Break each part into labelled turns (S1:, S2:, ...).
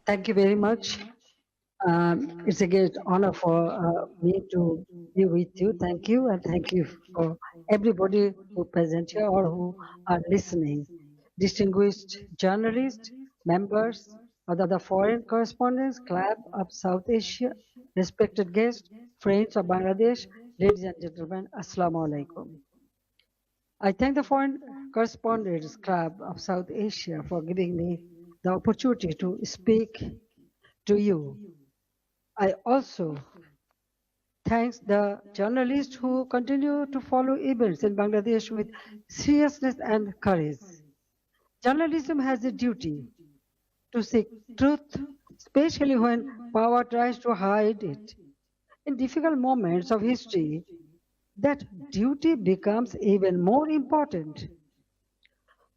S1: Thank you very much. It's a great honor for me to be with you. Thank you, and thank you for everybody who present here or who are listening. Distinguished journalists, members of the Foreign Correspondents Club of South Asia, respected guests, friends of Bangladesh, ladies and gentlemen, Assalamu alaikum. I thank the Foreign Correspondents Club of South Asia for giving me the opportunity to speak to you. I also thank the journalists who continue to follow events in Bangladesh with seriousness and courage. Journalism has a duty to seek truth, especially when power tries to hide it. In difficult moments of history, that duty becomes even more important.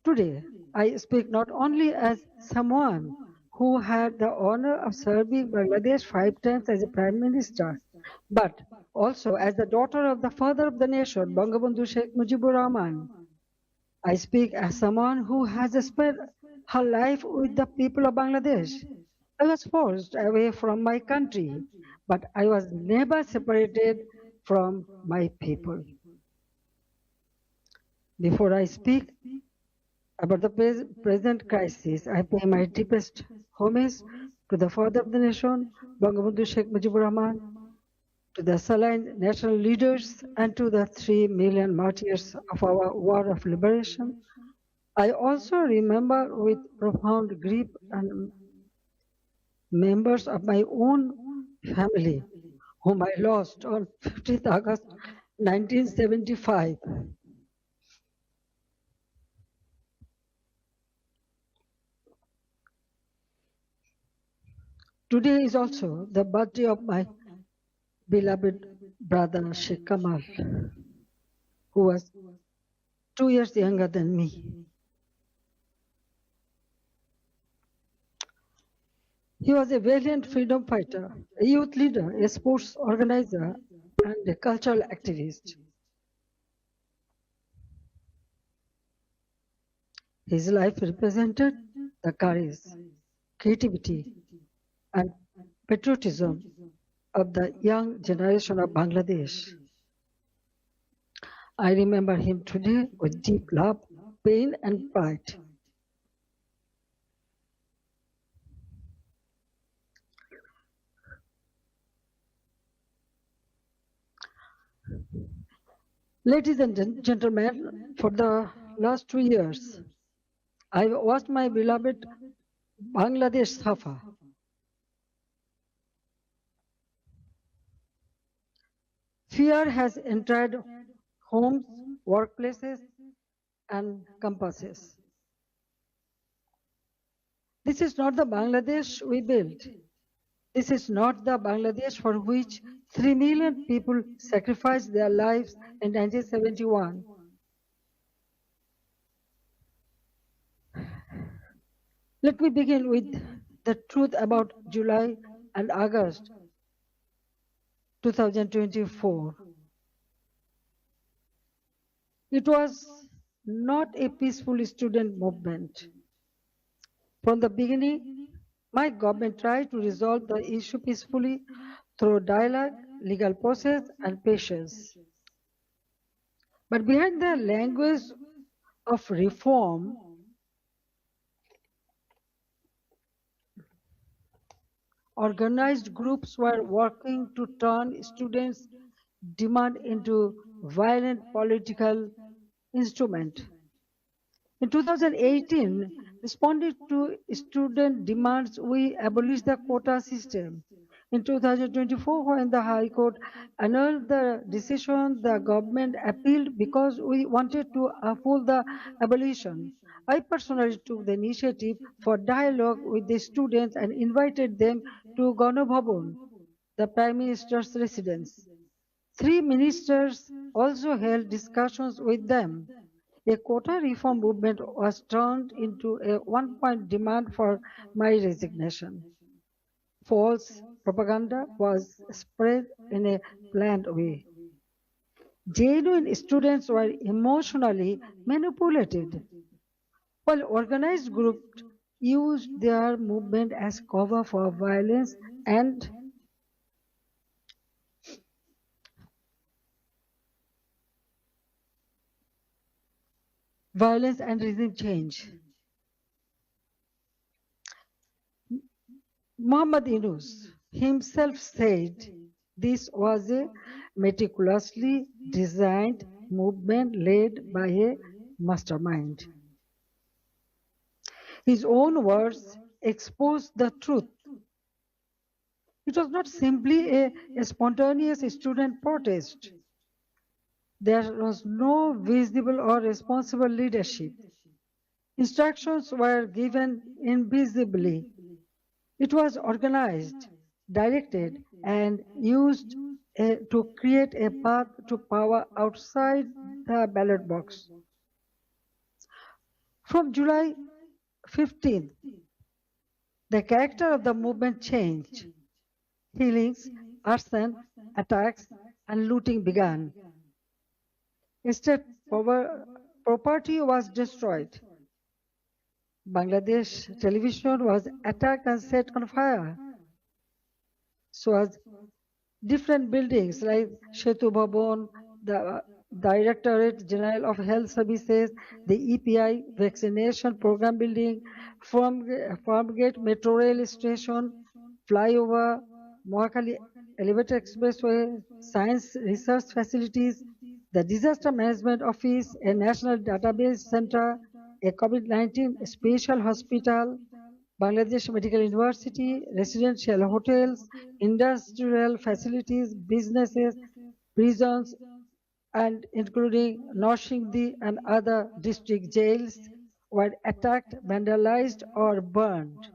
S1: Today, I speak not only as someone who had the honor of serving Bangladesh 5 times as a prime minister, but also as the daughter of the father of the nation, Bangabandhu Sheikh Mujibur Rahman. I speak as someone who has spent her life with the people of Bangladesh. I was forced away from my country, but I was never separated from my people. Before I speak about the present crisis, I pay my deepest homage to the father of the nation, Bangabandhu Sheikh Mujibur Rahman, to the Saline national leaders, and to the 3 million martyrs of our war of liberation. I also remember with profound grief and members of my own family, whom I lost on 15th August 1975. Today is also the birthday of my beloved brother Sheikh Kamal, who was 2 years younger than me. He was a valiant freedom fighter, a youth leader, a sports organizer, and a cultural activist. His life represented the courage, creativity, and patriotism of the young generation of Bangladesh. I remember him today with deep love, pain, and pride. Ladies and gentlemen, for the last 2 years, I watched my beloved Bangladesh suffer. Fear has entered homes, workplaces, and campuses. This is not the Bangladesh we built. This is not the Bangladesh for which 3 million people sacrificed their lives in 1971. Let me begin with the truth about July and August 2024. It was not a peaceful student movement. From the beginning, my government tried to resolve the issue peacefully through dialogue, legal process, and patience. But behind the language of reform, organized groups were working to turn students' demand into violent political instrument. In 2018, responding to student demands, we abolished the quota system. In 2024, when the High Court annulled the decision, the government appealed because we wanted to uphold the abolition. I personally took the initiative for dialogue with the students and invited them to Ganabhavan, the Prime Minister's residence. 3 ministers also held discussions with them. A quota reform movement was turned into a one-point demand for my resignation. False propaganda was spread in a planned way. Genuine students were emotionally manipulated, while organized groups used their movement as cover for and violence and regime change. Muhammad Yunus himself said this was a meticulously designed movement led by a mastermind. His own words exposed the truth. It was not simply a spontaneous student protest. There was no visible or responsible leadership. Instructions were given invisibly. It was organized, directed, and used to create a path to power outside the ballot box. From July 15th, the character of the movement changed. Killings, arson, attacks, and looting began. Instead, property was destroyed. Bangladesh television was attacked and set on fire. So was different buildings like Shetu Bhavan, the Directorate General of Health Services, the EPI vaccination program building, Farmgate Metro Rail Station, flyover, Mohakali Elevator Expressway, science research facilities, the Disaster Management Office, a national database center, a COVID-19 special hospital, Bangladesh Medical University, residential hotels, industrial facilities, businesses, prisons, and including Noshingdi and other district jails were attacked, vandalized, or burned.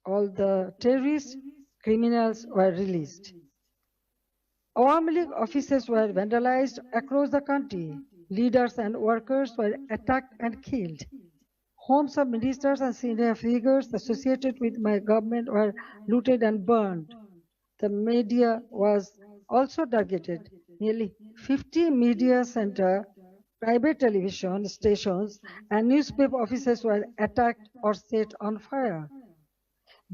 S1: All the terrorists, criminals were released. Awami League offices were vandalized across the country. Leaders and workers were attacked and killed. Homes of ministers and senior figures associated with my government were looted and burned. The media was also targeted. Nearly 50 media center, private television stations, and newspaper offices were attacked or set on fire.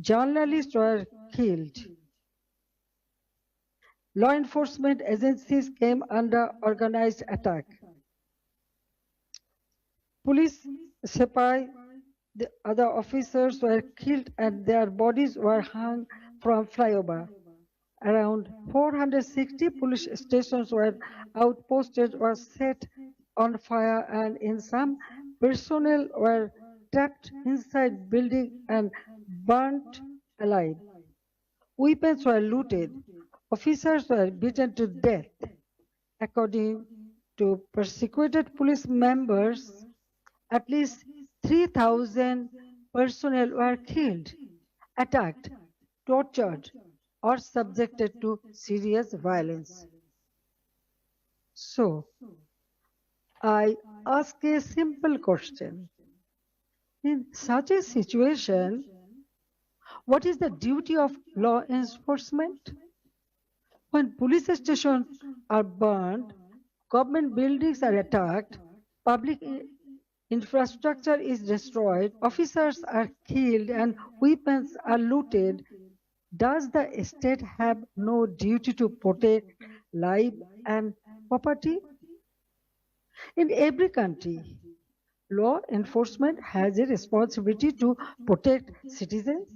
S1: Journalists were killed. Law enforcement agencies came under organized attack. Police, sepai, the other officers were killed and their bodies were hung from flyover. Around 460 police stations were outposted or set on fire, and in some, personnel were trapped inside buildings and burnt alive. Weapons were looted. Officers were beaten to death. According to persecuted police members, at least 3,000 personnel were killed, attacked, tortured, or subjected to serious violence. So, I ask a simple question. In such a situation, what is the duty of law enforcement? When police stations are burned, government buildings are attacked, public infrastructure is destroyed, officers are killed, and weapons are looted, does the state have no duty to protect life and property? In every country, law enforcement has a responsibility to protect citizens,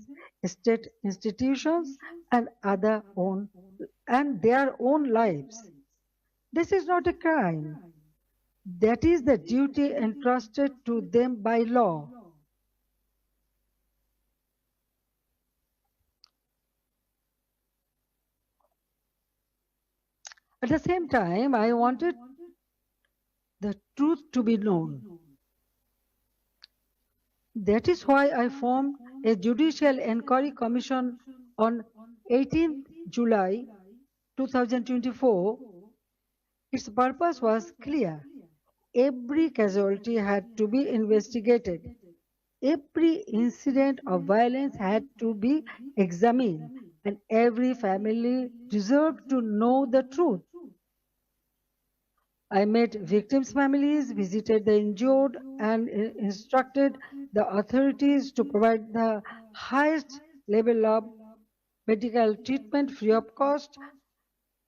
S1: state institutions, and their own lives. This is not a crime. That is the duty entrusted to them by law. At the same time, I wanted the truth to be known. That is why I formed a Judicial Inquiry Commission on 18th July 2024. Its purpose was clear. Every casualty had to be investigated. Every incident of violence had to be examined, and every family deserved to know the truth. I met victims' families, visited the injured, and instructed the authorities to provide the highest level of medical treatment free of cost.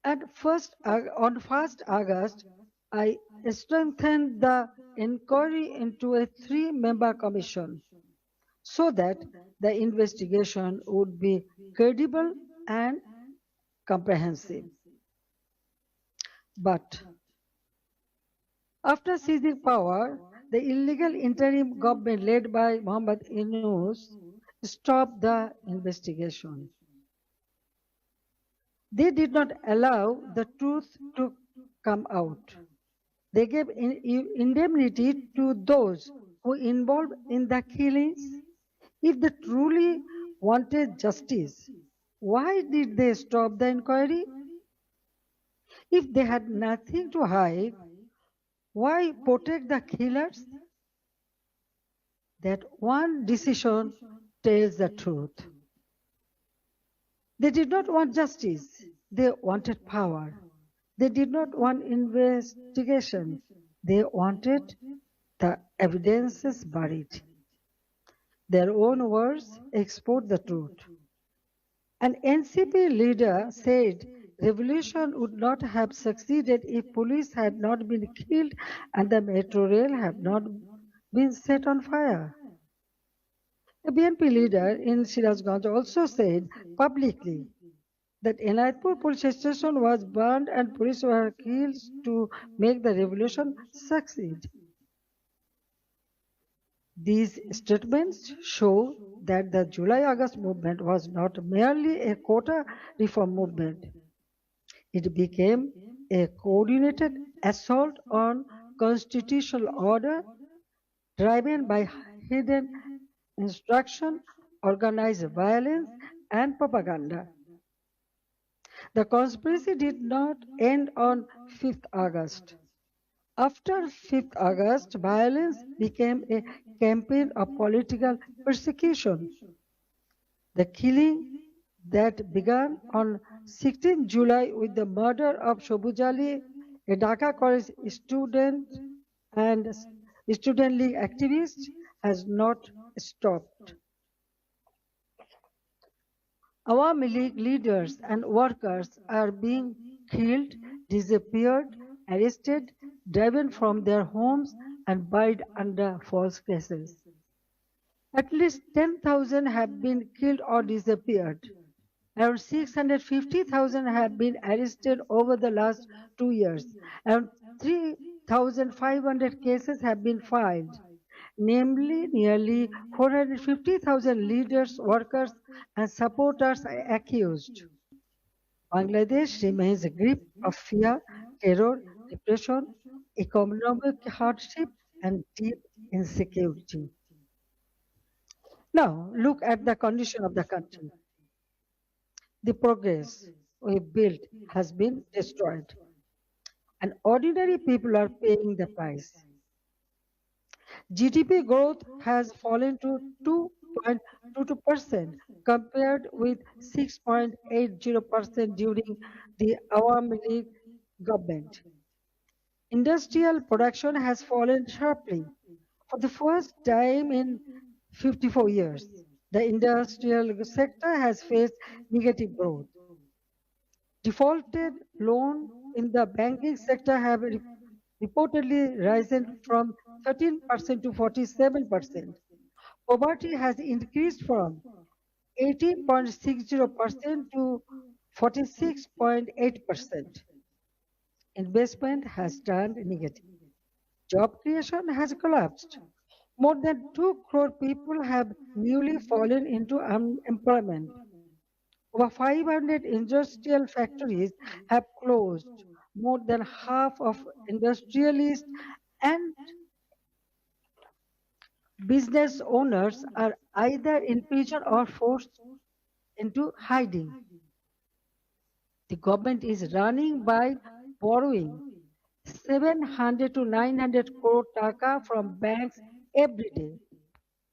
S1: And on 1st August, I strengthened the inquiry into a three-member commission so that the investigation would be credible and comprehensive. But after seizing power, the illegal interim government led by Mohammad Yunus stopped the investigation. They did not allow the truth to come out. They gave indemnity to those who involved in the killings. If they truly wanted justice, why did they stop the inquiry? If they had nothing to hide, why protect the killers? That one decision tells the truth. They did not want justice, they wanted power. They did not want investigation, they wanted the evidences buried. Their own words expose the truth. An NCP leader said revolution would not have succeeded if police had not been killed and the metro rail had not been set on fire. A BNP leader in Sirazganj also said publicly that Enayatpur police station was burned and police were killed to make the revolution succeed. These statements show that the July-August movement was not merely a quota reform movement. It became a coordinated assault on constitutional order driven by hidden instruction, organized violence, and propaganda. The conspiracy did not end on 5th August. After 5th August, violence became a campaign of political persecution. The killing that began on 16 July with the murder of Shobuz Ali, a Dhaka college student and student league activist, has not stopped. Awami League leaders and workers are being killed, disappeared, arrested, driven from their homes, and buried under false cases. At least 10,000 have been killed or disappeared. Around 650,000 have been arrested over the last 2 years. Around 3,500 cases have been filed. Namely, nearly 450,000 leaders, workers, and supporters are accused. Bangladesh remains a grip of fear, terror, depression, economic hardship, and deep insecurity. Now, look at the condition of the country. The progress we built has been destroyed, and ordinary people are paying the price. GDP growth has fallen to 2.22% compared with 6.80% during the Awami League government. Industrial production has fallen sharply. For the first time in 54 years, the industrial sector has faced negative growth. Defaulted loans in the banking sector have reportedly risen from 13% to 47%. Poverty has increased from 18.60% to 46.8%. Investment has turned negative. Job creation has collapsed. More than 2 crore people have newly fallen into unemployment. Over 500 industrial factories have closed. More than half of industrialists and business owners are either in prison or forced into hiding. The government is running by borrowing 700 to 900 crore taka from banks every day.